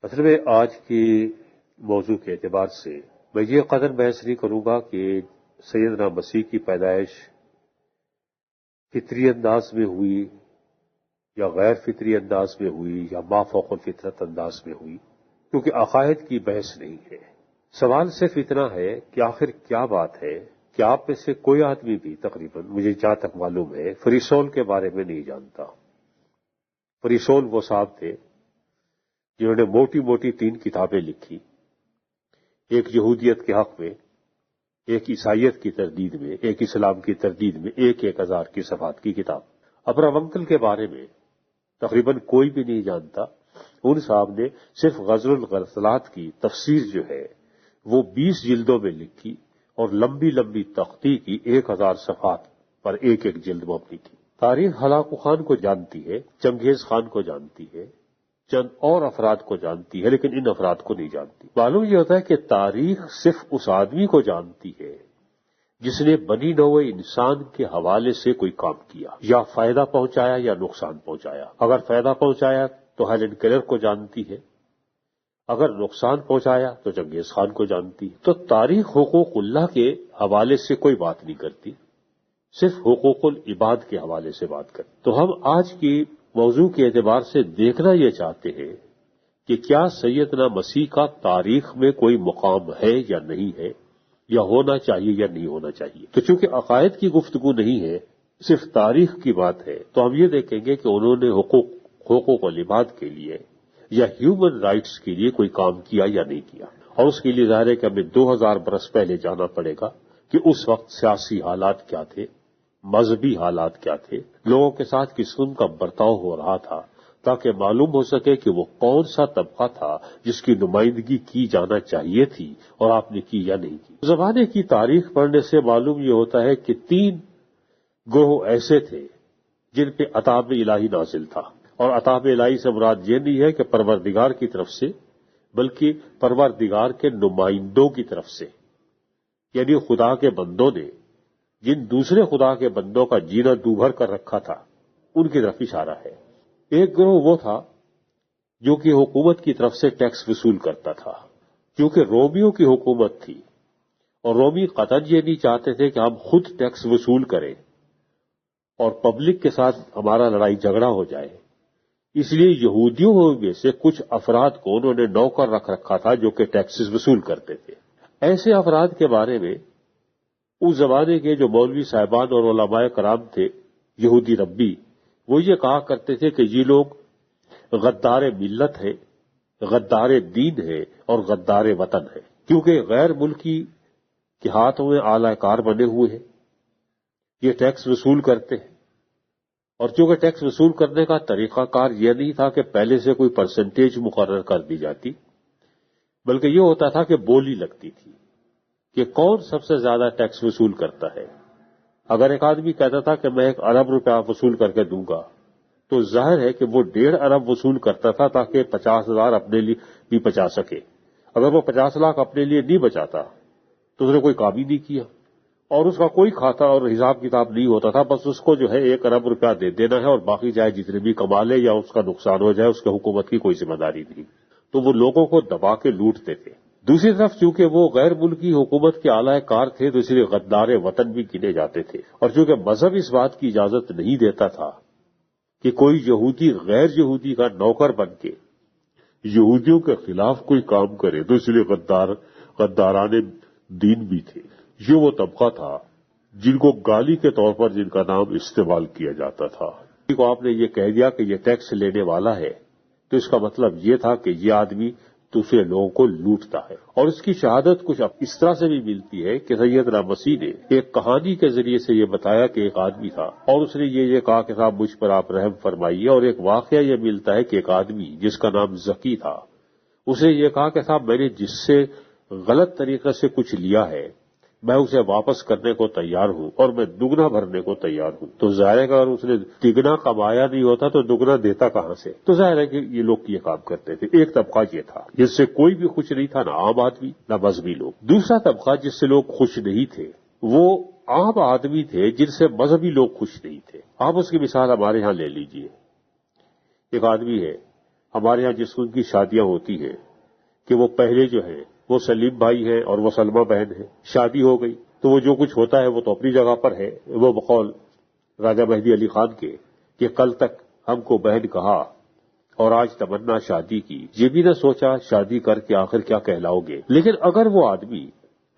اصل میں آج کی موضوع کے اعتبار سے میں یہ قدر بحث نہیں کروں گا کہ سیدنا مسیح کی پیدائش فطری انداز میں ہوئی یا غیر فطری انداز میں ہوئی یا ما فوق الفطرت انداز میں ہوئی، کیونکہ عقائد کی بحث نہیں ہے۔ سوال صرف اتنا ہے کہ آخر کیا بات ہے کہ آپ میں سے کوئی آدمی بھی تقریباً مجھے جہاں تک معلوم ہے فریسول کے بارے میں نہیں جانتا۔ فریسول وہ صاحب تھے جنہوں نے موٹی موٹی 3 کتابیں لکھی، ایک یہودیت کے حق میں، ایک عیسائیت کی تردید میں، ایک اسلام کی تردید میں، 1000 کی صفحات کی کتاب۔ ابراہم لنکن کے بارے میں تقریباً کوئی بھی نہیں جانتا۔ ان صاحب نے صرف غزل الغزلات کی تفسیر جو ہے وہ 20 جلدوں میں لکھی اور لمبی لمبی تختی کی 1000 صفحات پر ایک جلد مبنی تھی۔ تاریخ ہلاکو خان کو جانتی ہے، چنگیز خان کو جانتی ہے، چند اور افراد کو جانتی ہے، لیکن ان افراد کو نہیں جانتی۔ معلوم یہ ہوتا ہے کہ تاریخ صرف اس آدمی کو جانتی ہے جس نے بنی نوع انسان کے حوالے سے کوئی کام کیا، یا فائدہ پہنچایا یا نقصان پہنچایا۔ اگر فائدہ پہنچایا تو ہیلن کیلر کو جانتی ہے، اگر نقصان پہنچایا تو چنگیز خان کو جانتی ہے۔ تو تاریخ حقوق اللہ کے حوالے سے کوئی بات نہیں کرتی، صرف حقوق العباد کے حوالے سے بات کرتی۔ تو ہم آج کی موضوع کے اعتبار سے دیکھنا یہ چاہتے ہیں کہ کیا سیدنا مسیح کا تاریخ میں کوئی مقام ہے یا نہیں ہے، یا ہونا چاہیے یا نہیں ہونا چاہیے۔ تو چونکہ عقائد کی گفتگو نہیں ہے، صرف تاریخ کی بات ہے، تو ہم یہ دیکھیں گے کہ انہوں نے حقوق العباد کے لیے یا ہیومن رائٹس کے لیے کوئی کام کیا یا نہیں کیا۔ اور اس کے لیے ظاہر ہے کہ ہمیں 2000 برس پہلے جانا پڑے گا کہ اس وقت سیاسی حالات کیا تھے، مذہبی حالات کیا تھے، لوگوں کے ساتھ کس قسم کا برتاؤ ہو رہا تھا، تاکہ معلوم ہو سکے کہ وہ کون سا طبقہ تھا جس کی نمائندگی کی جانا چاہیے تھی اور آپ نے کی یا نہیں کی۔ زمانے کی تاریخ پڑھنے سے معلوم یہ ہوتا ہے کہ 3 گروہ ایسے تھے جن پہ عطاب الہی نازل تھا، اور عطاب الہی سے مراد یہ نہیں ہے کہ پروردگار کی طرف سے، بلکہ پروردگار کے نمائندوں کی طرف سے، یعنی خدا کے بندوں نے جن دوسرے خدا کے بندوں کا جینا دوبھر کر رکھا تھا ان کی طرف اشارہ ہے۔ ایک گروہ وہ تھا جو کہ حکومت کی طرف سے ٹیکس وصول کرتا تھا، کیونکہ رومیوں کی حکومت تھی اور رومی قطعاً یہ نہیں چاہتے تھے کہ ہم خود ٹیکس وصول کریں اور پبلک کے ساتھ ہمارا لڑائی جھگڑا ہو جائے، اس لیے یہودیوں میں سے کچھ افراد کو انہوں نے نوکر رکھ رکھا تھا جو کہ ٹیکسز وصول کرتے تھے۔ ایسے افراد کے بارے میں اس زمانے کے جو مولوی صاحبان اور علماء کرام تھے یہودی ربی، وہ یہ کہا کرتے تھے کہ یہ لوگ غدار ملت ہے، غدار دین ہے اور غدار وطن ہے، کیونکہ غیر ملکی کے ہاتھوں میں اعلی کار بنے ہوئے ہیں، یہ ٹیکس وصول کرتے ہیں، اور چونکہ ٹیکس وصول کرنے کا طریقہ کار یہ نہیں تھا کہ پہلے سے کوئی پرسنٹیج مقرر کر دی جاتی، بلکہ یہ ہوتا تھا کہ بولی لگتی تھی کہ کون سب سے زیادہ ٹیکس وصول کرتا ہے۔ اگر ایک آدمی کہتا تھا کہ میں 1 ارب روپیہ وصول کر کے دوں گا، تو ظاہر ہے کہ وہ 1.5 ارب وصول کرتا تھا تاکہ 50,000 اپنے لیے بھی بچا سکے۔ اگر وہ 50 لاکھ اپنے لیے نہیں بچاتا تو اس نے کوئی کام ہی نہیں کیا، اور اس کا کوئی کھاتا اور حساب کتاب نہیں ہوتا تھا، بس اس کو جو ہے 1 ارب روپیہ دے دینا ہے اور باقی چاہے جتنے بھی کما لے یا اس کا نقصان ہو جائے، اس کے حکومت کی کوئی ذمہ داری نہیں۔ تو وہ لوگوں کو دبا کے لوٹتے تھے۔ دوسری طرف چونکہ وہ غیر ملکی حکومت کے اعلی کار تھے تو اس لیے غدار وطن بھی گنے جاتے تھے، اور چونکہ مذہب اس بات کی اجازت نہیں دیتا تھا کہ کوئی یہودی غیر یہودی کا نوکر بن کے یہودیوں کے خلاف کوئی کام کرے، تو اس لیے غداران دین بھی تھے۔ یہ وہ طبقہ تھا جن کو گالی کے طور پر جن کا نام استعمال کیا جاتا تھا۔ کسی کو آپ نے یہ کہہ دیا کہ یہ ٹیکس لینے والا ہے تو اس کا مطلب یہ تھا کہ یہ آدمی دوسرے لوگوں کو لوٹتا ہے۔ اور اس کی شہادت کچھ اس طرح سے بھی ملتی ہے کہ سیدنا مسیح نے ایک کہانی کے ذریعے سے یہ بتایا کہ ایک آدمی تھا اور اس نے یہ کہا کہ صاحب مجھ پر آپ رحم فرمائیے، اور ایک واقعہ یہ ملتا ہے کہ ایک آدمی جس کا نام زکی تھا، اس نے یہ کہا کہ صاحب میں نے جس سے غلط طریقے سے کچھ لیا ہے میں اسے واپس کرنے کو تیار ہوں اور میں دگنا بھرنے کو تیار ہوں۔ تو ظاہر ہے کہ اگر اس نے تگنا کمایا نہیں ہوتا تو دگنا دیتا کہاں سے؟ تو ظاہر ہے کہ یہ لوگ یہ کام کرتے تھے۔ ایک طبقہ یہ تھا جس سے کوئی بھی خوش نہیں تھا، نہ عام آدمی نہ مذہبی لوگ۔ دوسرا طبقہ جس سے لوگ خوش نہیں تھے وہ عام آدمی تھے جن سے مذہبی لوگ خوش نہیں تھے۔ آپ اس کی مثال ہمارے ہاں لے لیجئے۔ ایک آدمی ہے، ہمارے ہاں جس ان کی شادیاں ہوتی ہیں کہ وہ پہلے جو ہیں وہ سلیم بھائی ہیں اور وہ سلمہ بہن ہے، شادی ہو گئی تو وہ جو کچھ ہوتا ہے وہ تو اپنی جگہ پر ہے، وہ بقول راجہ مہدی علی خان کے کہ کل تک ہم کو بہن کہا اور آج تمنا شادی کی، یہ بھی نہ سوچا شادی کر کے آخر کیا کہلاؤ گے۔ لیکن اگر وہ آدمی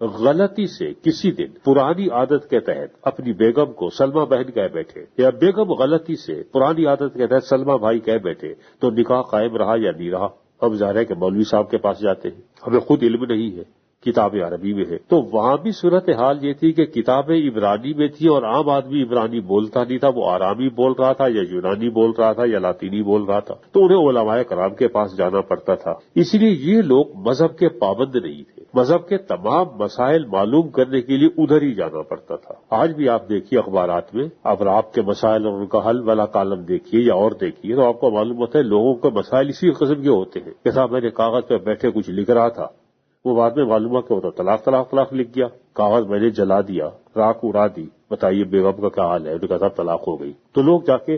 غلطی سے کسی دن پرانی عادت کے تحت اپنی بیگم کو سلمہ بہن کہہ بیٹھے یا بیگم غلطی سے پرانی عادت کے تحت سلمہ بھائی کہہ بیٹھے تو نکاح قائم رہا یا نہیں رہا؟ اب ظاہر ہے کہ مولوی صاحب کے پاس جاتے ہیں، ہمیں خود علم نہیں ہے، کتاب عربی میں ہے، تو وہاں بھی صورتحال یہ تھی کہ کتابیں عبرانی میں تھی اور عام آدمی عبرانی بولتا نہیں تھا، وہ آرامی بول رہا تھا یا یونانی بول رہا تھا یا لاطینی بول رہا تھا، تو انہیں علماء کرام کے پاس جانا پڑتا تھا۔ اس لیے یہ لوگ مذہب کے پابند نہیں تھے، مذہب کے تمام مسائل معلوم کرنے کے لیے ادھر ہی جانا پڑتا تھا۔ آج بھی آپ دیکھیے اخبارات میں اب آپ کے مسائل اور ان کا حل والا کالم دیکھیے یا اور دیکھیے تو آپ کو معلوم ہوتا ہے لوگوں کے مسائل اسی قسم کے ہوتے ہیں کہ صاحب میں نے کاغذ پہ بیٹھے کچھ لکھ رہا تھا، وہ بعد میں معلوم ہوا کہ وہ تو طلاق لکھ گیا، کاغذ میں نے جلا دیا، راکھ اڑا دی، بتائیے بیگم کا کیا حال ہے، انہوں نے کہا طلاق ہو گئی۔ تو لوگ جا کے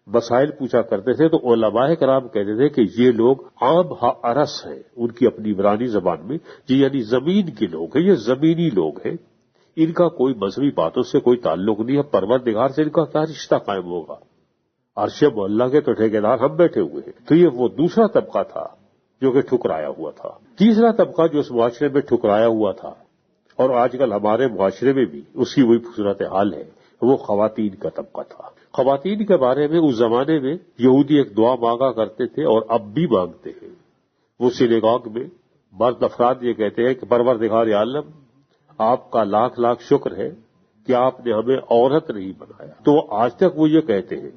مسائل پوچھا کرتے تھے تو علماء کرام کہتے تھے کہ یہ لوگ عام ارس ہیں، ان کی اپنی عبرانی زبان میں جی یعنی زمین کے لوگ ہیں، یہ زمینی لوگ ہیں، ان کا کوئی مذہبی باتوں سے کوئی تعلق نہیں ہے، پروردگار سے ان کا کیا رشتہ قائم ہوگا؟ عرش معلیٰ کے تو ٹھیکیدار ہم بیٹھے ہوئے ہیں۔ تو یہ وہ دوسرا طبقہ تھا جو کہ ٹھکرایا ہوا تھا۔ تیسرا طبقہ جو اس معاشرے میں ٹھکرایا ہوا تھا اور آج کل ہمارے معاشرے میں بھی اس کی وہی صورتحال ہے، وہ خواتین کا طبقہ تھا۔ خواتین کے بارے میں اس زمانے میں یہودی ایک دعا مانگا کرتے تھے اور اب بھی مانگتے ہیں۔ وہ سینیگاگ میں مرد افراد یہ کہتے ہیں کہ پروردگار عالم آپ کا لاکھ لاکھ شکر ہے کہ آپ نے ہمیں عورت نہیں بنایا، تو آج تک وہ یہ کہتے ہیں،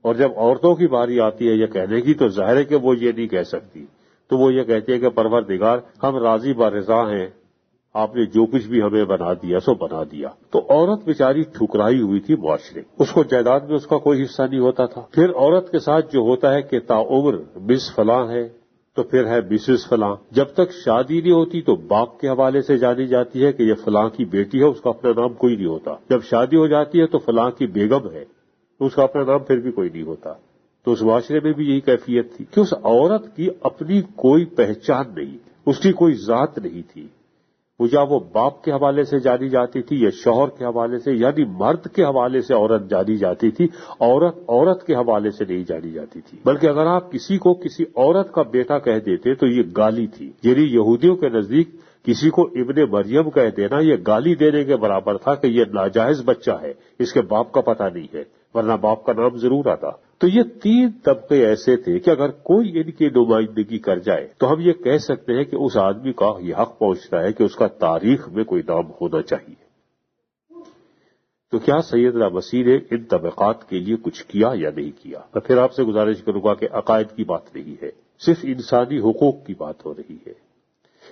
اور جب عورتوں کی باری آتی ہے یہ کہنے کی تو ظاہر ہے کہ وہ یہ نہیں کہہ سکتی، تو وہ یہ کہتے ہیں کہ پروردگار ہم راضی برضا ہیں، آپ نے جو کچھ بھی ہمیں بنا دیا سو بنا دیا۔ تو عورت بیچاری ٹھکرائی ہوئی تھی معاشرے، اس کو جائیداد میں اس کا کوئی حصہ نہیں ہوتا تھا۔ پھر عورت کے ساتھ جو ہوتا ہے کہ تاعمر مس فلاں ہے تو پھر ہے مسز فلاں، جب تک شادی نہیں ہوتی تو باپ کے حوالے سے جانی جاتی ہے کہ یہ فلاں کی بیٹی ہے، اس کا اپنا نام کوئی نہیں ہوتا۔ جب شادی ہو جاتی ہے تو فلاں کی بیگم ہے، اس کا اپنا نام پھر بھی کوئی نہیں ہوتا۔ تو اس معاشرے میں بھی یہی کیفیت تھی کہ اس عورت کی اپنی کوئی پہچان نہیں، اس کی کوئی ذات نہیں تھی، وہ یا وہ باپ کے حوالے سے جانی جاتی تھی یا شوہر کے حوالے سے، یعنی مرد کے حوالے سے عورت جانی جاتی تھی، عورت کے حوالے سے نہیں جانی جاتی تھی۔ بلکہ اگر آپ کسی کو کسی عورت کا بیٹا کہہ دیتے تو یہ گالی تھی، یعنی یہودیوں کے نزدیک کسی کو ابن مریم کہہ دینا یہ گالی دینے کے برابر تھا کہ یہ ناجائز بچہ ہے، اس کے باپ کا پتہ نہیں ہے، ورنہ باپ کا نام ضرور آتا۔ تو یہ تین طبقے ایسے تھے کہ اگر کوئی ان کی نمائندگی کر جائے تو ہم یہ کہہ سکتے ہیں کہ اس آدمی کا یہ حق پہنچتا ہے کہ اس کا تاریخ میں کوئی نام ہونا چاہیے۔ تو کیا سیدنا مسیح نے ان طبقات کے لیے کچھ کیا یا نہیں کیا؟ میں پھر آپ سے گزارش کروں گا کہ عقائد کی بات نہیں ہے، صرف انسانی حقوق کی بات ہو رہی ہے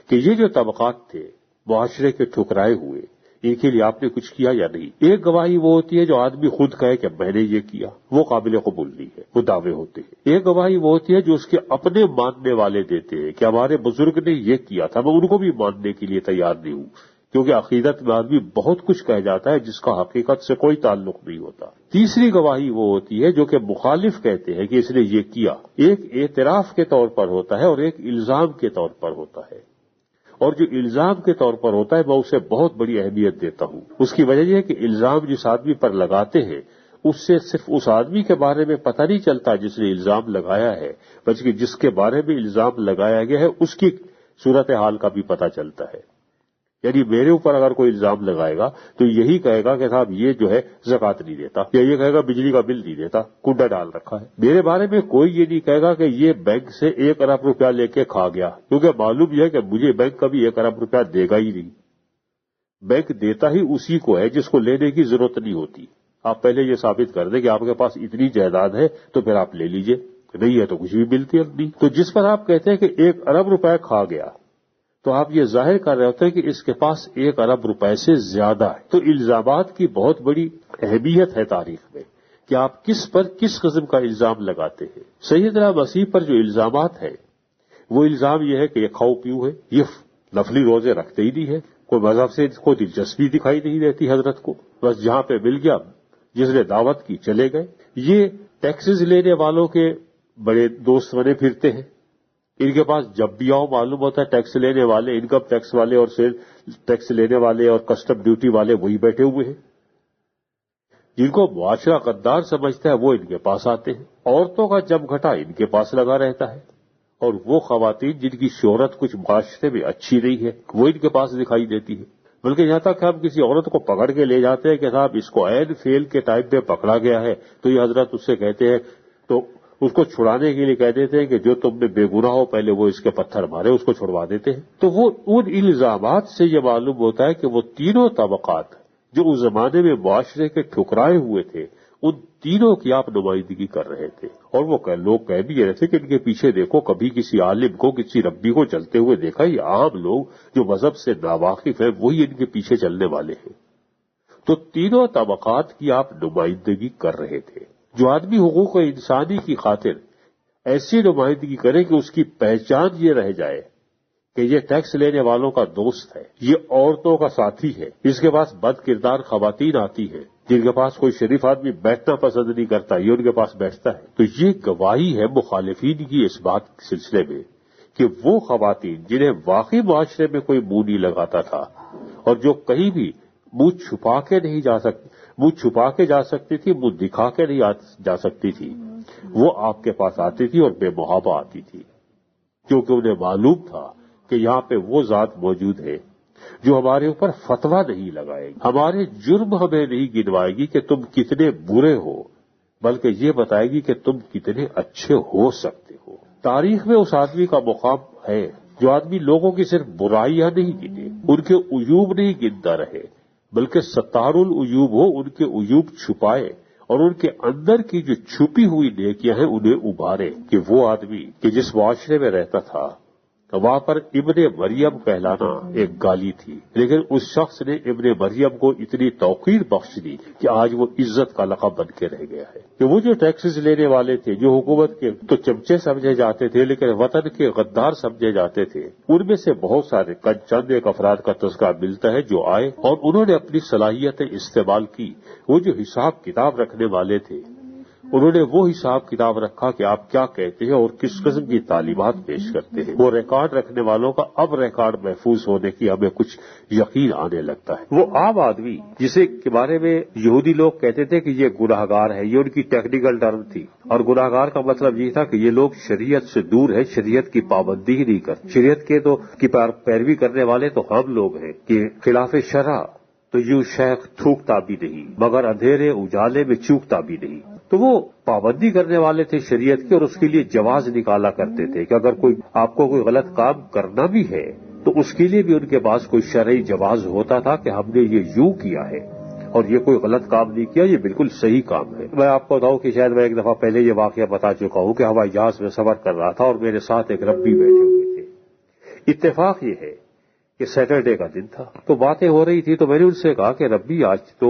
کہ یہ جو طبقات تھے معاشرے کے ٹھکرائے ہوئے، ان کے لیے آپ نے کچھ کیا یا نہیں۔ ایک گواہی وہ ہوتی ہے جو آدمی خود کہے کہ میں نے یہ کیا، وہ قابل قبول نہیں ہے، وہ دعوے ہوتے ہیں۔ ایک گواہی وہ ہوتی ہے جو اس کے اپنے ماننے والے دیتے ہیں کہ ہمارے بزرگ نے یہ کیا تھا، میں ان کو بھی ماننے کے لیے تیار نہیں ہوں، کیونکہ عقیدت میں آدمی بہت کچھ کہہ جاتا ہے جس کا حقیقت سے کوئی تعلق نہیں ہوتا۔ تیسری گواہی وہ ہوتی ہے جو کہ مخالف کہتے ہیں کہ اس نے یہ کیا، ایک اعتراف کے طور پر ہوتا ہے اور ایک الزام کے طور پر ہوتا ہے، اور جو الزام کے طور پر ہوتا ہے میں اسے بہت بڑی اہمیت دیتا ہوں۔ اس کی وجہ یہ ہے کہ الزام جس آدمی پر لگاتے ہیں اس سے صرف اس آدمی کے بارے میں پتہ نہیں چلتا جس نے الزام لگایا ہے، بلکہ جس کے بارے میں الزام لگایا گیا ہے اس کی صورتحال کا بھی پتہ چلتا ہے۔ یعنی میرے اوپر اگر کوئی الزام لگائے گا تو یہی کہے گا کہ صاحب یہ جو ہے زکوٰۃ نہیں دیتا، یا یہ کہے گا بجلی کا بل نہیں دیتا، کنڈا ڈال رکھا ہے۔ میرے بارے میں کوئی یہ نہیں کہے گا کہ یہ بینک سے 1 ارب روپیہ لے کے کھا گیا، کیونکہ معلوم یہ ہے کہ مجھے بینک کبھی 1 ارب روپیہ دے گا ہی نہیں۔ بینک دیتا ہی اسی کو ہے جس کو لینے کی ضرورت نہیں ہوتی۔ آپ پہلے یہ ثابت کر دیں کہ آپ کے پاس اتنی جائیداد ہے تو پھر آپ لے لیجئے، نہیں ہے تو کچھ بھی ملتی نہیں۔ تو جس پر آپ کہتے ہیں کہ 1 ارب روپیہ کھا گیا تو آپ یہ ظاہر کر رہے ہوتے ہیں کہ اس کے پاس 1 ارب روپے سے زیادہ ہے۔ تو الزامات کی بہت بڑی اہمیت ہے تاریخ میں کہ آپ کس پر کس قسم کا الزام لگاتے ہیں۔ سیدنا مسیح پر جو الزامات ہیں وہ الزام یہ ہے کہ یہ کھاؤ پیو ہے، یہ نفلی روزے رکھتے ہی نہیں ہے، کوئی مذہب سے کوئی دلچسپی دکھائی نہیں دیتی حضرت کو، بس جہاں پہ مل گیا جس نے دعوت کی چلے گئے۔ یہ ٹیکسز لینے والوں کے بڑے دوست بنے پھرتے ہیں، ان کے پاس جب بھی آؤ معلوم ہوتا ہے ٹیکس لینے والے، انکم ٹیکس والے اور سیل ٹیکس لینے والے اور کسٹم ڈیوٹی والے وہی بیٹھے ہوئے ہیں۔ جن کو معاشرہ غدار سمجھتا ہے وہ ان کے پاس آتے ہیں، عورتوں کا جم گھٹا ان کے پاس لگا رہتا ہے، اور وہ خواتین جن کی شہرت کچھ معاشرے میں اچھی نہیں ہے وہ ان کے پاس دکھائی دیتی ہے۔ بلکہ یہاں تک کہ ہم کسی عورت کو پکڑ کے لے جاتے ہیں کہ صاحب اس کو عین فیل کے ٹائم پہ پکڑا گیا ہے، تو یہ حضرت اس سے کہتے ہیں، تو اس کو چھڑانے کے لیے کہہ دیتے ہیں کہ جو تم نے بے گناہ ہو پہلے وہ اس کے پتھر مارے، اس کو چھڑوا دیتے ہیں۔ تو وہ ان الزامات سے یہ معلوم ہوتا ہے کہ وہ تینوں طبقات جو اس زمانے میں معاشرے کے ٹھکرائے ہوئے تھے ان تینوں کی آپ نمائندگی کر رہے تھے۔ اور وہ لوگ کہہ بھی رہے تھے کہ ان کے پیچھے دیکھو، کبھی کسی عالم کو کسی ربی کو چلتے ہوئے دیکھا؟ یہ عام لوگ جو مذہب سے ناواقف ہیں وہی ان کے پیچھے چلنے والے ہیں۔ تو تینوں طبقات کی آپ نمائندگی کر رہے تھے۔ جو آدمی حقوق انسانی کی خاطر ایسی نمائندگی کرے کہ اس کی پہچان یہ رہ جائے کہ یہ ٹیکس لینے والوں کا دوست ہے، یہ عورتوں کا ساتھی ہے، اس کے پاس بد کردار خواتین آتی ہیں جن کے پاس کوئی شریف آدمی بیٹھنا پسند نہیں کرتا، یہ ان کے پاس بیٹھتا ہے، تو یہ گواہی ہے مخالفین کی اس بات کے سلسلے میں کہ وہ خواتین جنہیں واقعی معاشرے میں کوئی منہ نہیں لگاتا تھا اور جو کہیں بھی منہ چھپا کے نہیں جا سکتی، منہ چھپا کے جا سکتی تھی، منہ دکھا کے نہیں جا سکتی تھی، وہ آپ کے پاس آتی تھی اور بے محابہ آتی تھی، کیونکہ انہیں معلوم تھا کہ یہاں پہ وہ ذات موجود ہے جو ہمارے اوپر فتویٰ نہیں لگائے گی، ہمارے جرم ہمیں نہیں گنوائے گی کہ تم کتنے برے ہو، بلکہ یہ بتائے گی کہ تم کتنے اچھے ہو سکتے ہو۔ تاریخ میں اس آدمی کا مقام ہے جو آدمی لوگوں کی صرف برائیاں نہیں گنے، ان کے عیوب نہیں گنتا رہے، بلکہ ستار العیوب ہو، ان کے عیوب چھپائے اور ان کے اندر کی جو چھپی ہوئی نیکیاں ہیں انہیں ابھارے۔ کہ وہ آدمی کہ جس معاشرے میں رہتا تھا وہاں پر ابن مریم کہلانا ایک گالی تھی، لیکن اس شخص نے ابن مریم کو اتنی توقیر بخش دی کہ آج وہ عزت کا لقب بن کے رہ گیا ہے۔ کہ وہ جو ٹیکسز لینے والے تھے، جو حکومت کے تو چمچے سمجھے جاتے تھے لیکن وطن کے غدار سمجھے جاتے تھے، ان میں سے بہت سارے چند ایک افراد کا تذکرہ ملتا ہے جو آئے اور انہوں نے اپنی صلاحیتیں استعمال کی۔ وہ جو حساب کتاب رکھنے والے تھے انہوں نے وہ حساب کتاب رکھا کہ آپ کیا کہتے ہیں اور کس قسم کی تعلیمات پیش کرتے ہیں۔ وہ ریکارڈ رکھنے والوں کا اب ریکارڈ محفوظ ہونے کی ہمیں کچھ یقین آنے لگتا ہے۔ وہ عام آدمی جسے کے بارے میں یہودی لوگ کہتے تھے کہ یہ گناہگار ہے، یہ ان کی ٹیکنیکل ٹرم تھی، اور گناہگار کا مطلب یہ تھا کہ یہ لوگ شریعت سے دور ہے، شریعت کی پابندی ہی نہیں کرتے۔ شریعت کے تو کی پیروی کرنے والے تو ہم لوگ ہیں کہ خلاف شرع تو یوں شیخ تھوکتا بھی نہیں مگر اندھیرے اجالے میں چوکتا بھی نہیں۔ تو وہ پابندی کرنے والے تھے شریعت کے اور اس کے لیے جواز نکالا کرتے تھے کہ اگر کوئی آپ کو کوئی غلط کام کرنا بھی ہے تو اس کے لیے بھی ان کے پاس کوئی شرعی جواز ہوتا تھا کہ ہم نے یہ یوں کیا ہے اور یہ کوئی غلط کام نہیں کیا، یہ بالکل صحیح کام ہے۔ میں آپ کو بتاؤں کہ شاید میں ایک دفعہ پہلے یہ واقعہ بتا چکا ہوں کہ ہوائی جہاز میں سفر کر رہا تھا اور میرے ساتھ ایک ربی بیٹھے ہوئے تھے۔ اتفاق یہ ہے کہ سیٹرڈے کا دن تھا، تو باتیں ہو رہی تھی، تو میں نے ان سے کہا کہ ربی آج تو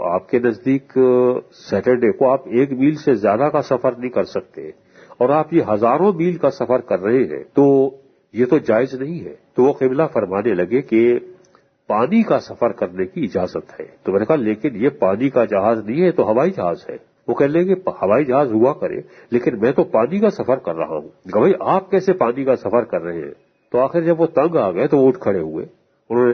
آپ کے نزدیک سیٹرڈے کو آپ 1 میل سے زیادہ کا سفر نہیں کر سکتے اور آپ یہ ہزاروں میل کا سفر کر رہے ہیں، تو یہ تو جائز نہیں ہے۔ تو وہ قبلہ فرمانے لگے کہ پانی کا سفر کرنے کی اجازت ہے۔ تو میں نے کہا لیکن یہ پانی کا جہاز نہیں ہے، تو ہوائی جہاز ہے۔ وہ کہہ لیں کہ ہوائی جہاز ہوا کرے لیکن میں تو پانی کا سفر کر رہا ہوں۔ کہ بھائی آپ کیسے پانی کا سفر کر رہے ہیں؟ تو آخر جب وہ تنگ آ گئے تو وہ اٹھ کھڑے ہوئے، انہوں نے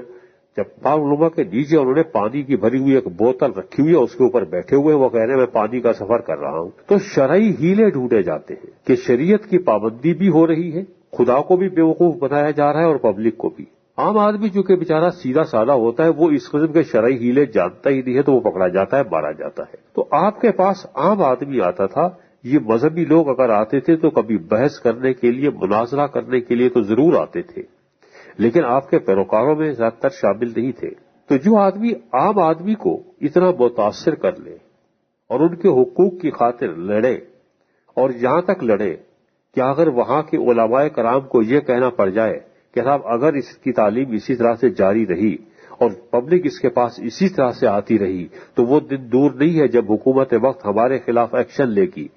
جب پاؤں کے نیچے انہوں نے پانی کی بھری ہوئی ایک بوتل رکھی ہوئی ہے اس کے اوپر بیٹھے ہوئے، وہ کہہ رہے ہیں میں پانی کا سفر کر رہا ہوں۔ تو شرعی ہیلے ڈھونڈے جاتے ہیں کہ شریعت کی پابندی بھی ہو رہی ہے، خدا کو بھی بیوقوف بنایا جا رہا ہے اور پبلک کو بھی۔ عام آدمی چونکہ بیچارہ سیدھا سادہ ہوتا ہے، وہ اس قسم کے شرعی ہیلے جانتا ہی نہیں ہے، تو وہ پکڑا جاتا ہے، مارا جاتا ہے۔ تو آپ کے پاس عام آدمی آتا تھا، یہ مذہبی لوگ اگر آتے تھے تو کبھی بحث کرنے کے لیے، مناظرہ کرنے کے لیے تو ضرور آتے تھے، لیکن آپ کے پیروکاروں میں زیادہ تر شامل نہیں تھے۔ تو جو آدمی عام آدمی کو اتنا متاثر کر لے اور ان کے حقوق کی خاطر لڑے، اور یہاں تک لڑے کہ اگر وہاں کے علماء کرام کو یہ کہنا پڑ جائے کہ صاحب اگر اس کی تعلیم اسی طرح سے جاری رہی اور پبلک اس کے پاس اسی طرح سے آتی رہی تو وہ دن دور نہیں ہے جب حکومت وقت ہمارے خلاف ایکشن لے گی۔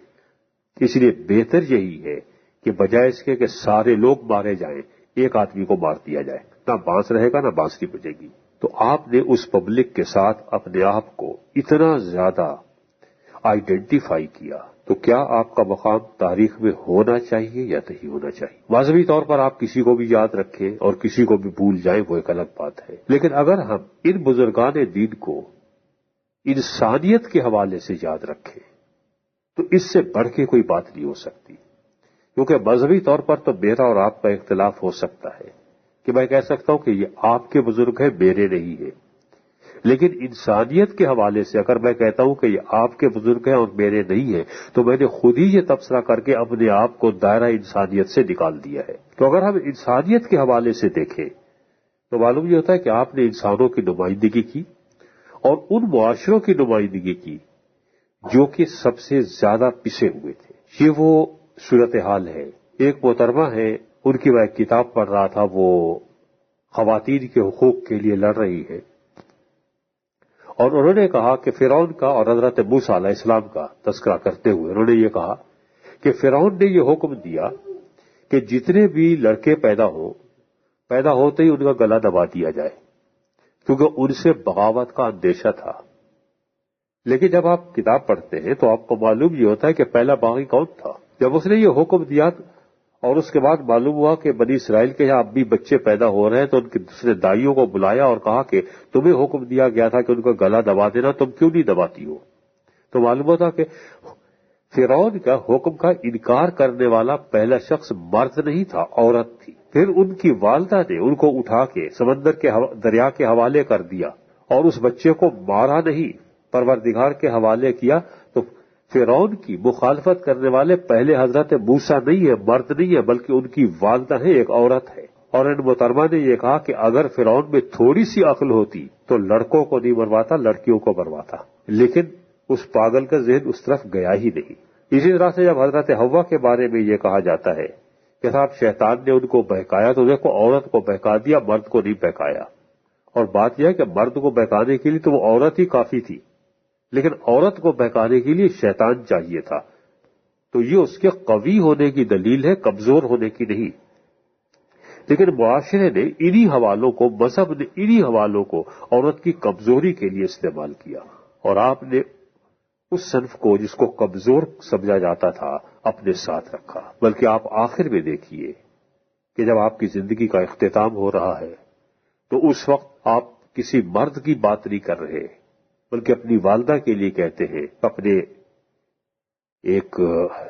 اس لیے بہتر یہی ہے کہ بجائے اس کے کہ سارے لوگ مارے جائیں، ایک آدمی کو مار دیا جائے، نہ بانس رہے گا نہ بانسری بجے گی۔ تو آپ نے اس پبلک کے ساتھ اپنے آپ کو اتنا زیادہ آئیڈینٹیفائی کیا تو کیا آپ کا مقام تاریخ میں ہونا چاہیے یا نہیں ہونا چاہیے؟ مذہبی طور پر آپ کسی کو بھی یاد رکھیں اور کسی کو بھی بھول جائیں، وہ ایک الگ بات ہے، لیکن اگر ہم ان بزرگان دین کو انسانیت کے حوالے سے یاد رکھیں تو اس سے بڑھ کے کوئی بات نہیں ہو سکتی، کیونکہ مذہبی طور پر تو میرا اور آپ کا اختلاف ہو سکتا ہے کہ میں کہہ سکتا ہوں کہ یہ آپ کے بزرگ ہیں، میرے نہیں ہیں، لیکن انسانیت کے حوالے سے اگر میں کہتا ہوں کہ یہ آپ کے بزرگ ہیں اور میرے نہیں ہیں تو میں نے خود ہی یہ تبصرہ کر کے اپنے آپ کو دائرہ انسانیت سے نکال دیا ہے۔ تو اگر ہم انسانیت کے حوالے سے دیکھیں تو معلوم یہ ہوتا ہے کہ آپ نے انسانوں کی نمائندگی کی اور ان معاشروں کی نمائندگی کی جو کہ سب سے زیادہ پسے ہوئے تھے۔ یہ وہ صورتحال ہے۔ ایک محترمہ ہے، ان کی میں ایک کتاب پڑھ رہا تھا، وہ خواتین کے حقوق کے لیے لڑ رہی ہے، اور انہوں نے کہا کہ فرعون کا اور حضرت موسیٰ علیہ السلام کا تذکرہ کرتے ہوئے انہوں نے یہ کہا کہ فرعون نے یہ حکم دیا کہ جتنے بھی لڑکے پیدا ہوتے ہی ان کا گلا دبا دیا جائے، کیونکہ ان سے بغاوت کا اندیشہ تھا۔ لیکن جب آپ کتاب پڑھتے ہیں تو آپ کو معلوم یہ ہوتا ہے کہ پہلا باغی کون تھا؟ جب اس نے یہ حکم دیا اور اس کے بعد معلوم ہوا کہ بنی اسرائیل کے یہاں اب بھی بچے پیدا ہو رہے ہیں تو ان کے دوسرے دائیوں کو بلایا اور کہا کہ تمہیں حکم دیا گیا تھا کہ ان کا گلا دبا دینا، تم کیوں نہیں دباتی ہو؟ تو معلوم ہوتا کہ فرعون کا حکم کا انکار کرنے والا پہلا شخص مرد نہیں تھا، عورت تھی۔ پھر ان کی والدہ نے ان کو اٹھا کے سمندر کے دریا کے حوالے کر دیا اور اس بچے کو مارا نہیں، پروردگار کے حوالے کیا۔ تو فرعون کی مخالفت کرنے والے پہلے حضرت موسیٰ نہیں ہے، مرد نہیں ہے، بلکہ ان کی والدہ ہے، ایک عورت ہے۔ اور ان محترمہ نے یہ کہا کہ اگر فرعون میں تھوڑی سی عقل ہوتی تو لڑکوں کو نہیں مرواتا، لڑکیوں کو مرواتا، لیکن اس پاگل کا ذہن اس طرف گیا ہی نہیں۔ اسی طرح سے جب حضرت حوا کے بارے میں یہ کہا جاتا ہے کہ صاحب شیطان نے ان کو بہکایا، تو دیکھو عورت کو بہکا دیا، مرد کو نہیں بہکایا۔ اور بات یہ ہے کہ مرد کو بہکانے کے لیے تو وہ عورت ہی کافی تھی، لیکن عورت کو بہکانے کے لیے شیطان چاہیے تھا۔ تو یہ اس کے قوی ہونے کی دلیل ہے، کمزور ہونے کی نہیں۔ لیکن معاشرے نے انہی حوالوں کو، مذہب نے انہی حوالوں کو عورت کی کمزوری کے لیے استعمال کیا، اور آپ نے اس صنف کو جس کو کمزور سمجھا جاتا تھا اپنے ساتھ رکھا۔ بلکہ آپ آخر میں دیکھیے کہ جب آپ کی زندگی کا اختتام ہو رہا ہے تو اس وقت آپ کسی مرد کی بات نہیں کر رہے، بلکہ اپنی والدہ کے لیے کہتے ہیں اپنے ایک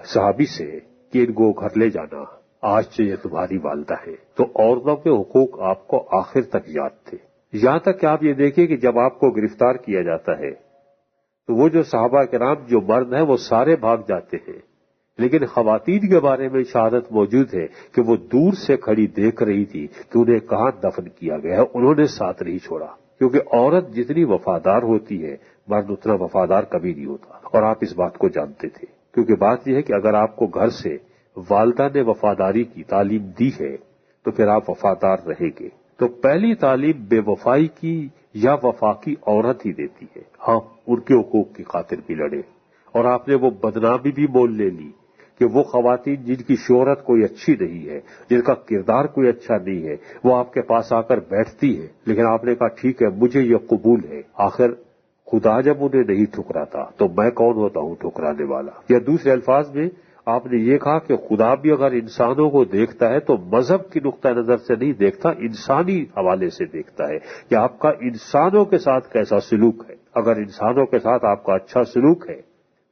صحابی سے کہ ان کو گھر لے جانا، آج سے یہ تمہاری والدہ ہے۔ تو عورتوں کے حقوق آپ کو آخر تک یاد تھے، یہاں تک کہ آپ یہ دیکھیں کہ جب آپ کو گرفتار کیا جاتا ہے تو وہ جو صحابہ کرام جو مرد ہیں وہ سارے بھاگ جاتے ہیں، لیکن خواتین کے بارے میں شہادت موجود ہے کہ وہ دور سے کھڑی دیکھ رہی تھی کہ انہیں کہاں دفن کیا گیا ہے، انہوں نے ساتھ نہیں چھوڑا، کیونکہ عورت جتنی وفادار ہوتی ہے مرد اتنا وفادار کبھی نہیں ہوتا، اور آپ اس بات کو جانتے تھے۔ کیونکہ بات یہ ہے کہ اگر آپ کو گھر سے والدہ نے وفاداری کی تعلیم دی ہے تو پھر آپ وفادار رہیں گے۔ تو پہلی تعلیم بے وفائی کی یا وفا کی عورت ہی دیتی ہے۔ ہاں، ان کے حقوق کی خاطر بھی لڑے، اور آپ نے وہ بدنامی بھی مول لے لی کہ وہ خواتین جن کی شہرت کوئی اچھی نہیں ہے، جن کا کردار کوئی اچھا نہیں ہے، وہ آپ کے پاس آ کر بیٹھتی ہے، لیکن آپ نے کہا ٹھیک ہے مجھے یہ قبول ہے۔ آخر خدا جب انہیں نہیں ٹھکراتا تو میں کون ہوتا ہوں ٹھکرانے والا؟ یا دوسرے الفاظ میں آپ نے یہ کہا کہ خدا بھی اگر انسانوں کو دیکھتا ہے تو مذہب کی نقطہ نظر سے نہیں دیکھتا، انسانی حوالے سے دیکھتا ہے کہ آپ کا انسانوں کے ساتھ کیسا سلوک ہے۔ اگر انسانوں کے ساتھ آپ کا اچھا سلوک ہے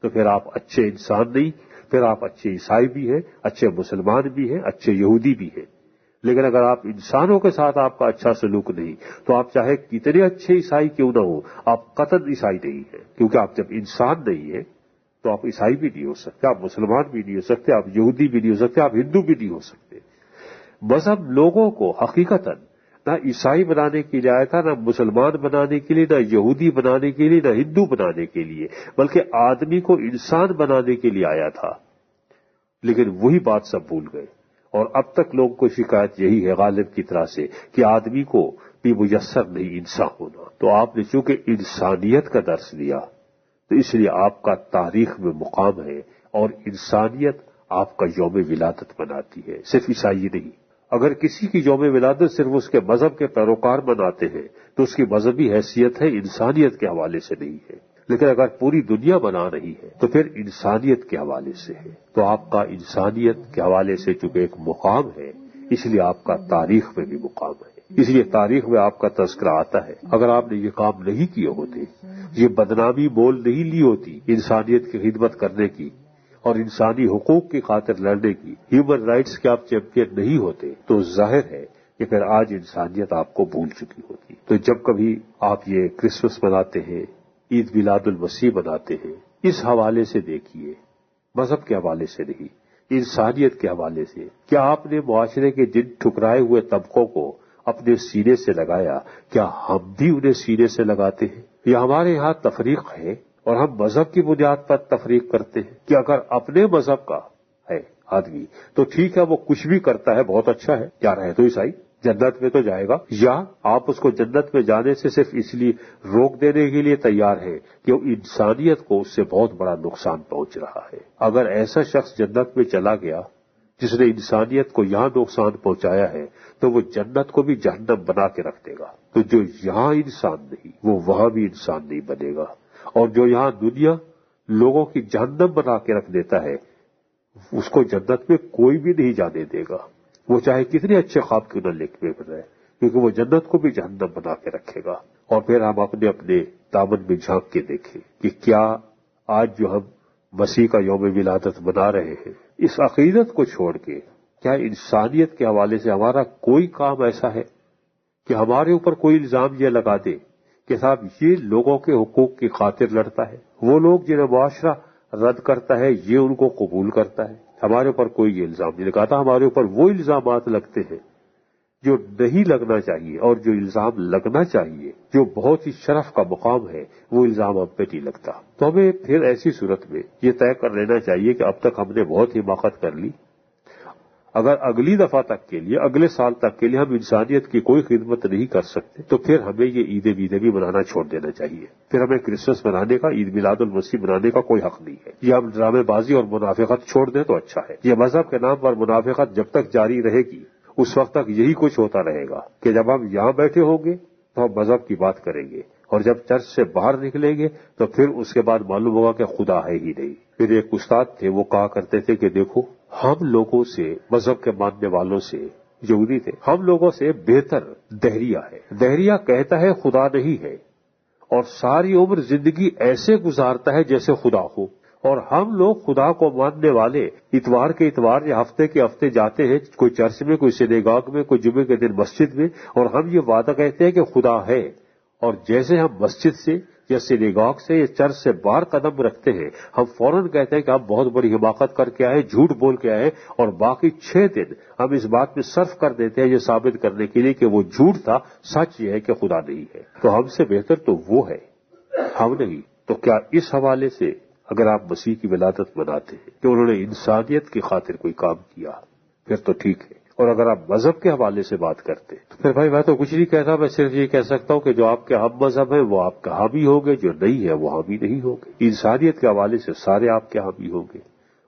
تو پھر آپ اچھے انسان نہیں، پھر آپ اچھے عیسائی بھی ہیں، اچھے مسلمان بھی ہیں، اچھے یہودی بھی ہیں۔ لیکن اگر آپ انسانوں کے ساتھ آپ کا اچھا سلوک نہیں تو آپ چاہے کتنے اچھے عیسائی کیوں نہ ہو، آپ قطعاً عیسائی نہیں ہیں، کیونکہ آپ جب انسان نہیں ہیں تو آپ عیسائی بھی نہیں ہو سکتے، آپ مسلمان بھی نہیں ہو سکتے، آپ یہودی بھی نہیں ہو سکتے، آپ ہندو بھی نہیں ہو سکتے۔ مذہب لوگوں کو حقیقتاً نہ عیسائی بنانے کے لیے آیا تھا، نہ مسلمان بنانے کے لیے، نہ یہودی بنانے کے لیے، نہ ہندو بنانے کے لیے، بلکہ آدمی کو انسان بنانے کے لیے آیا تھا۔ لیکن وہی بات سب بھول گئے، اور اب تک لوگوں کو شکایت یہی ہے غالب کی طرح سے کہ آدمی کو بھی میسر نہیں انسان ہونا۔ تو آپ نے چونکہ انسانیت کا درس دیا تو اس لیے آپ کا تاریخ میں مقام ہے، اور انسانیت آپ کا یوم ولادت مناتی ہے، صرف عیسائی نہیں۔ اگر کسی کی یوم ولادت صرف اس کے مذہب کے پیروکار مناتے ہیں تو اس کی مذہبی حیثیت ہے، انسانیت کے حوالے سے نہیں ہے۔ لیکن اگر پوری دنیا بنا رہی ہے تو پھر انسانیت کے حوالے سے ہے. تو آپ کا انسانیت کے حوالے سے چونکہ ایک مقام ہے، اس لیے آپ کا تاریخ میں بھی مقام ہے، اس لیے تاریخ میں آپ کا تذکرہ آتا ہے. اگر آپ نے یہ کام نہیں کیے ہوتے، یہ بدنامی مول نہیں لی ہوتی انسانیت کی خدمت کرنے کی اور انسانی حقوق کی خاطر لڑنے کی، ہیومن رائٹس کے آپ چیمپئن نہیں ہوتے، تو ظاہر ہے کہ پھر آج انسانیت آپ کو بھول چکی ہوتی. تو جب کبھی آپ یہ کرسمس مناتے ہیں، عید میلاد المسیح مناتے ہیں، اس حوالے سے دیکھیے، مذہب کے حوالے سے نہیں، انسانیت کے حوالے سے. کیا آپ نے معاشرے کے جن ٹھکرائے ہوئے طبقوں کو اپنے سینے سے لگایا، کیا ہم بھی انہیں سینے سے لگاتے ہیں؟ یا ہمارے یہاں تفریق ہے اور ہم مذہب کی بنیاد پر تفریق کرتے ہیں کہ اگر اپنے مذہب کا ہے آدمی تو ٹھیک ہے، وہ کچھ بھی کرتا ہے بہت اچھا ہے، کیا رہے تو عیسائی جنت میں تو جائے گا، یا آپ اس کو جنت میں جانے سے صرف اس لیے روک دینے کے لیے تیار ہے کہ انسانیت کو اس سے بہت بڑا نقصان پہنچ رہا ہے. اگر ایسا شخص جنت میں چلا گیا جس نے انسانیت کو یہاں نقصان پہنچایا ہے تو وہ جنت کو بھی جہنم بنا کے رکھ دے گا. تو جو یہاں انسان نہیں وہ وہاں بھی انسان نہیں بنے گا، اور جو یہاں دنیا لوگوں کی جہنم بنا کے رکھ دیتا ہے اس کو جنت میں کوئی بھی نہیں جانے دے گا، وہ چاہے کتنے اچھے خواب کیوں نہ لکھ میں رہے، کیونکہ وہ جنت کو بھی جہنم بنا کے رکھے گا. اور پھر ہم اپنے اپنے دامن میں جھانک کے دیکھیں کہ کیا آج جو ہم مسیح کا یوم ولادت منا رہے ہیں، اس عقیدت کو چھوڑ کے کیا انسانیت کے حوالے سے ہمارا کوئی کام ایسا ہے کہ ہمارے اوپر کوئی الزام یہ لگا دے کہ صاحب یہ لوگوں کے حقوق کی خاطر لڑتا ہے، وہ لوگ جنہیں معاشرہ رد کرتا ہے یہ ان کو قبول کرتا ہے. ہمارے اوپر کوئی یہ الزام نہیں لگاتا، ہمارے اوپر وہ الزامات لگتے ہیں جو نہیں لگنا چاہیے، اور جو الزام لگنا چاہیے جو بہت ہی شرف کا مقام ہے وہ الزام ہم پہ نہیں لگتا. تو ہمیں پھر ایسی صورت میں یہ طے کر لینا چاہیے کہ اب تک ہم نے بہت حماقت کر لی، اگر اگلی دفعہ تک کے لیے، اگلے سال تک کے لیے ہم انسانیت کی کوئی خدمت نہیں کر سکتے تو پھر ہمیں یہ عیدیں ویدیں بھی منانا چھوڑ دینا چاہیے. پھر ہمیں کرسمس منانے کا، عید میلاد المسیح منانے کا کوئی حق نہیں ہے. یہ ہم ڈرامے بازی اور منافقت چھوڑ دیں تو اچھا ہے. یہ مذہب کے نام پر منافقت جب تک جاری رہے گی اس وقت تک یہی کچھ ہوتا رہے گا کہ جب ہم یہاں بیٹھے ہوں گے تو ہم مذہب کی بات کریں گے، اور جب چرچ سے باہر نکلیں گے تو پھر اس کے بعد معلوم ہوگا کہ خدا ہے ہی نہیں. پھر ایک استاد تھے، وہ کہا کرتے تھے کہ دیکھو ہم لوگوں سے، مذہب کے ماننے والوں سے، یہودی تھے، ہم لوگوں سے بہتر دہریہ ہے. دہریہ کہتا ہے خدا نہیں ہے اور ساری عمر زندگی ایسے گزارتا ہے جیسے خدا ہو، اور ہم لوگ خدا کو ماننے والے اتوار کے اتوار یا ہفتے کے ہفتے جاتے ہیں، کوئی چرچ میں، کوئی سینیگاگ میں، کوئی جمعے کے دن مسجد میں، اور ہم یہ وعدہ کہتے ہیں کہ خدا ہے. اور جیسے ہم مسجد سے یا سینیگاگ سے یا چرچ سے باہر قدم رکھتے ہیں ہم فوراً کہتے ہیں کہ ہم بہت بڑی حماقت کر کے آئے، جھوٹ بول کے آئے، اور باقی 6 دن ہم اس بات میں صرف کر دیتے ہیں یہ ثابت کرنے کے لیے کہ وہ جھوٹ تھا، سچ یہ ہے کہ خدا نہیں ہے. تو ہم سے بہتر تو وہ ہے، ہم نہیں. تو کیا اس حوالے سے اگر آپ مسیح کی ولادت مناتے ہیں کہ انہوں نے انسانیت کی خاطر کوئی کام کیا پھر تو ٹھیک ہے، اور اگر آپ مذہب کے حوالے سے بات کرتے ہیں تو پھر بھائی میں تو کچھ نہیں کہتا، میں صرف یہ کہہ سکتا ہوں کہ جو آپ کے ہم مذہب ہیں وہ آپ کا حامی ہوں گے، جو نہیں ہے وہ حامی نہیں ہوں گے. انسانیت کے حوالے سے سارے آپ کے حامی ہوں گے.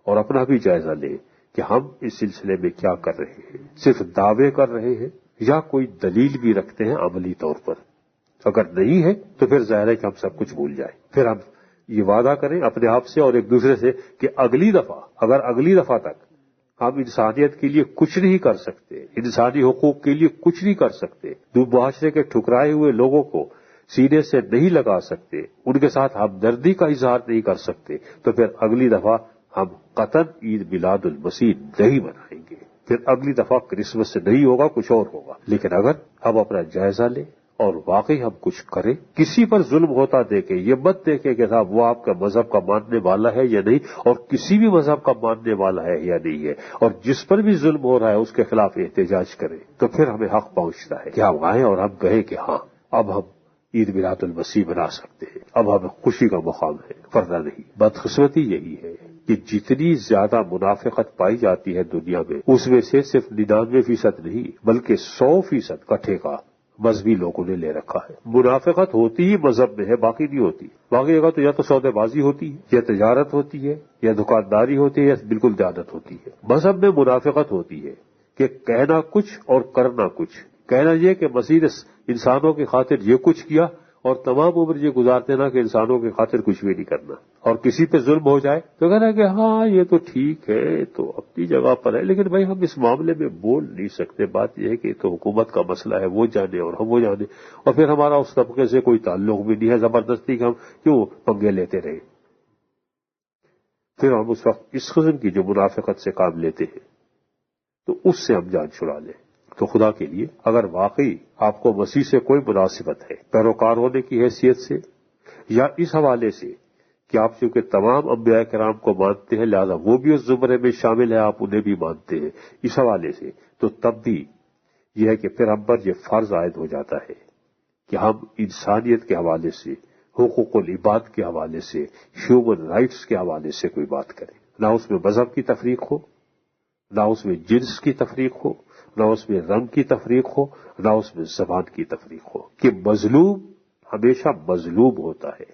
اور اپنا بھی جائزہ لیں کہ ہم اس سلسلے میں کیا کر رہے ہیں، صرف دعوے کر رہے ہیں یا کوئی دلیل بھی رکھتے ہیں عملی طور پر. اگر نہیں ہے تو پھر ظاہر ہے کہ ہم سب کچھ بھول جائیں. پھر ہم یہ وعدہ کریں اپنے آپ سے اور ایک دوسرے سے کہ اگلی دفعہ تک ہم انسانیت کے لیے کچھ نہیں کر سکتے، انسانی حقوق کے لیے کچھ نہیں کر سکتے، معاشرے کے ٹھکرائے ہوئے لوگوں کو سینے سے نہیں لگا سکتے، ان کے ساتھ ہمدردی کا اظہار نہیں کر سکتے، تو پھر اگلی دفعہ ہم قطعاً عید میلاد المسیح نہیں منائیں گے. پھر اگلی دفعہ کرسمس سے نہیں ہوگا، کچھ اور ہوگا. لیکن اگر ہم اپنا جائزہ لیں اور واقعی ہم کچھ کریں، کسی پر ظلم ہوتا دیکھیں، یہ مت دیکھیں کہ صاحب وہ آپ کا مذہب کا ماننے والا ہے یا نہیں، اور کسی بھی مذہب کا ماننے والا ہے یا نہیں ہے، اور جس پر بھی ظلم ہو رہا ہے اس کے خلاف احتجاج کریں، تو پھر ہمیں حق پہنچتا ہے کہ ہم آئیں اور ہم کہیں کہ ہاں اب ہم عید میلاد المسیح بنا سکتے ہیں، اب ہمیں خوشی کا مقام ہے، ورنہ نہیں. بدقسمتی یہی ہے کہ جتنی زیادہ منافقت پائی جاتی ہے دنیا میں، اس میں سے صرف 99% نہیں بلکہ 100% کا ٹھیکہ مذہبی لوگوں نے لے رکھا ہے. منافقت ہوتی ہی مذہب میں ہے، باقی نہیں ہوتی. باقی جگہ تو یا تو سودے بازی ہوتی ہے، یا تجارت ہوتی ہے، یا دکانداری ہوتی ہے، یا بالکل دیانت ہوتی ہے. مذہب میں منافقت ہوتی ہے کہ کہنا کچھ اور کرنا کچھ. کہنا یہ کہ مسیح نے انسانوں کی خاطر یہ کچھ کیا اور تمام عمر یہ گزارتے نا کہ انسانوں کی خاطر کچھ بھی نہیں کرنا، اور کسی پہ ظلم ہو جائے تو کہنا کہ ہاں یہ تو ٹھیک ہے، تو اپنی جگہ پر ہے، لیکن بھائی ہم اس معاملے میں بول نہیں سکتے، بات یہ ہے کہ یہ تو حکومت کا مسئلہ ہے، وہ جانے اور ہم وہ جانے، اور پھر ہمارا اس طبقے سے کوئی تعلق بھی نہیں ہے، زبردستی کہ ہم کیوں پنگے لیتے رہے، پھر ہم اس وقت اس قسم کی جو منافقت سے کام لیتے ہیں تو اس سے ہم جان چھڑا لیں۔ تو خدا کے لیے اگر واقعی آپ کو مسیح سے کوئی مناسبت ہے پیروکار ہونے کی حیثیت سے یا اس حوالے سے کہ آپ چونکہ تمام انبیاء کرام کو مانتے ہیں لہذا وہ بھی اس زمرے میں شامل ہے، آپ انہیں بھی مانتے ہیں، اس حوالے سے تو تب بھی یہ ہے کہ پھر ہم پر یہ فرض عائد ہو جاتا ہے کہ ہم انسانیت کے حوالے سے، حقوق العباد کے حوالے سے، ہیومن رائٹس کے حوالے سے کوئی بات کریں، نہ اس میں مذہب کی تفریق ہو، نہ اس میں جنس کی تفریق ہو، نہ اس میں رنگ کی تفریق ہو، نہ اس میں زبان کی تفریق ہو، کہ مظلوم ہمیشہ مظلوم ہوتا ہے،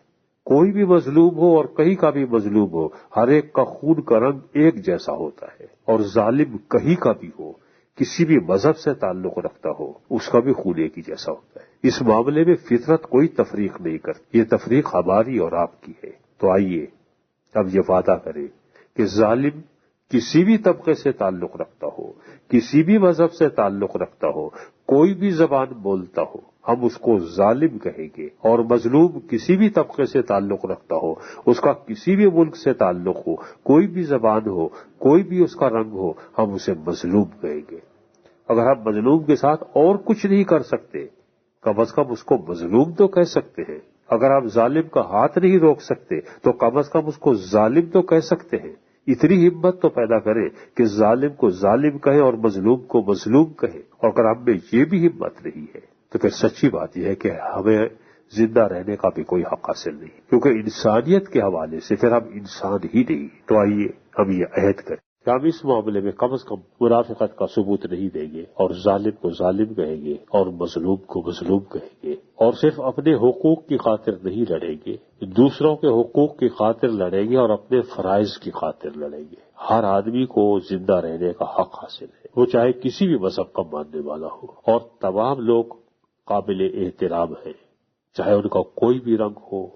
کوئی بھی مظلوم ہو اور کہیں کا بھی مظلوم ہو، ہر ایک کا خون کا رنگ ایک جیسا ہوتا ہے، اور ظالم کہیں کا بھی ہو، کسی بھی مذہب سے تعلق رکھتا ہو، اس کا بھی خون ایک ہی جیسا ہوتا ہے۔ اس معاملے میں فطرت کوئی تفریق نہیں کرتی، یہ تفریق ہماری اور آپ کی ہے۔ تو آئیے اب یہ وعدہ کریں کہ ظالم کسی بھی طبقے سے تعلق رکھتا ہو، کسی بھی مذہب سے تعلق رکھتا ہو، کوئی بھی زبان بولتا ہو، ہم اس کو ظالم کہیں گے، اور مظلوم کسی بھی طبقے سے تعلق رکھتا ہو، اس کا کسی بھی ملک سے تعلق ہو، کوئی بھی زبان ہو، کوئی بھی اس کا رنگ ہو، ہم اسے مظلوم کہیں گے۔ اگر ہم مظلوم کے ساتھ اور کچھ نہیں کر سکتے، کم از کم اس کو مظلوم تو کہہ سکتے ہیں۔ اگر آپ ظالم کا ہاتھ نہیں روک سکتے تو کم از کم اس کو ظالم تو کہہ سکتے ہیں۔ اتنی ہمت تو پیدا کریں کہ ظالم کو ظالم کہیں اور مظلوم کو مظلوم کہیں، اور اگر ہم میں یہ بھی ہمت نہیں ہے تو پھر سچی بات یہ ہے کہ ہمیں زندہ رہنے کا بھی کوئی حق حاصل نہیں، کیونکہ انسانیت کے حوالے سے پھر ہم انسان ہی نہیں۔ تو آئیے ہم یہ عہد کریں کہ ہم اس معاملے میں کم از کم منافقت کا ثبوت نہیں دیں گے، اور ظالم کو ظالم کہیں گے اور مظلوم کو مظلوم کہیں گے، اور صرف اپنے حقوق کی خاطر نہیں لڑیں گے، دوسروں کے حقوق کی خاطر لڑیں گے اور اپنے فرائض کی خاطر لڑیں گے۔ ہر آدمی کو زندہ رہنے کا حق حاصل ہے، وہ چاہے کسی بھی مذہب کا ماننے والا ہو، اور تمام لوگ قابل احترام ہیں، چاہے ان کا کوئی بھی رنگ ہو،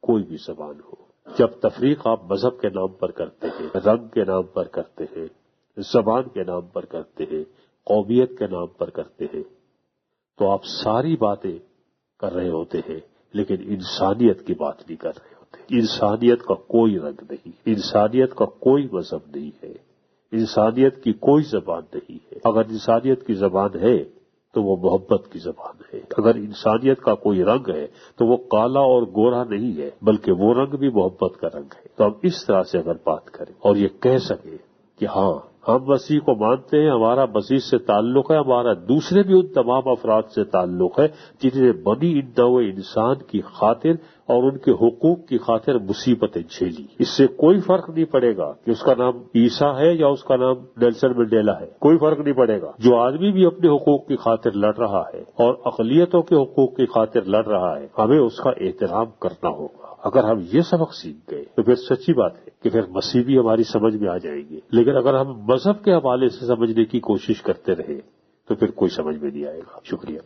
کوئی بھی زبان ہو۔ جب تفریق آپ مذہب کے نام پر کرتے ہیں، رنگ کے نام پر کرتے ہیں، زبان کے نام پر کرتے ہیں، قومیت کے نام پر کرتے ہیں، تو آپ ساری باتیں کر رہے ہوتے ہیں لیکن انسانیت کی بات نہیں کر رہے ہوتے۔ انسانیت کا کوئی رنگ نہیں، انسانیت کا کوئی مذہب نہیں ہے، انسانیت کی کوئی زبان نہیں ہے۔ اگر انسانیت کی زبان ہے تو وہ محبت کی زبان ہے، اگر انسانیت کا کوئی رنگ ہے تو وہ کالا اور گورا نہیں ہے بلکہ وہ رنگ بھی محبت کا رنگ ہے۔ تو ہم اس طرح سے اگر بات کریں اور یہ کہہ سکیں کہ ہاں ہم مسیح کو مانتے ہیں، ہمارا مسیح سے تعلق ہے، ہمارا دوسرے بھی ان تمام افراد سے تعلق ہے جنہوں نے بنی نوع انسان کی خاطر اور ان کے حقوق کی خاطر مصیبتیں جھیلی، اس سے کوئی فرق نہیں پڑے گا کہ اس کا نام عیسیٰ ہے یا اس کا نام نیلسن منڈیلا ہے، کوئی فرق نہیں پڑے گا۔ جو آدمی بھی اپنے حقوق کی خاطر لڑ رہا ہے اور اقلیتوں کے حقوق کی خاطر لڑ رہا ہے، ہمیں اس کا احترام کرنا ہوگا۔ اگر ہم یہ سبق سیکھ گئے تو پھر سچی بات ہے کہ پھر مسیح بھی ہماری سمجھ میں آ جائیں گے، لیکن اگر ہم مذہب کے حوالے سے سمجھنے کی کوشش کرتے رہے تو پھر کوئی سمجھ میں نہیں آئے گا۔ شکریہ۔